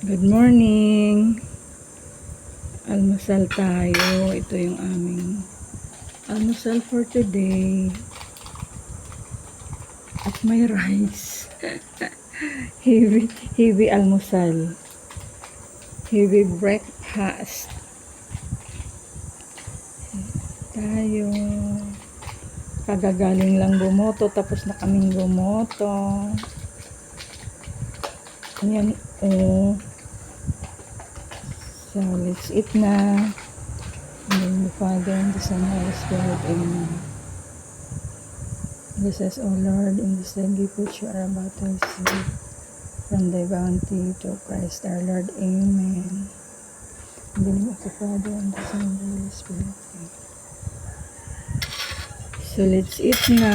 Good morning. Almusal tayo. Ito yung aming almusal for today. At may rice. heavy almusal. Heavy breakfast. Tayo. Kagagaling lang bumoto. Tapos na kaming bumoto. Ayan. So, let's eat na. In the name of the Father, and the Son, and the Holy Spirit. Amen. Bless us, O Lord, in this day gift which you are about to receive from thy bounty to Christ our Lord. Amen. In the name of the Father, and the Son, and the Holy Spirit. Amen. So, let's eat na.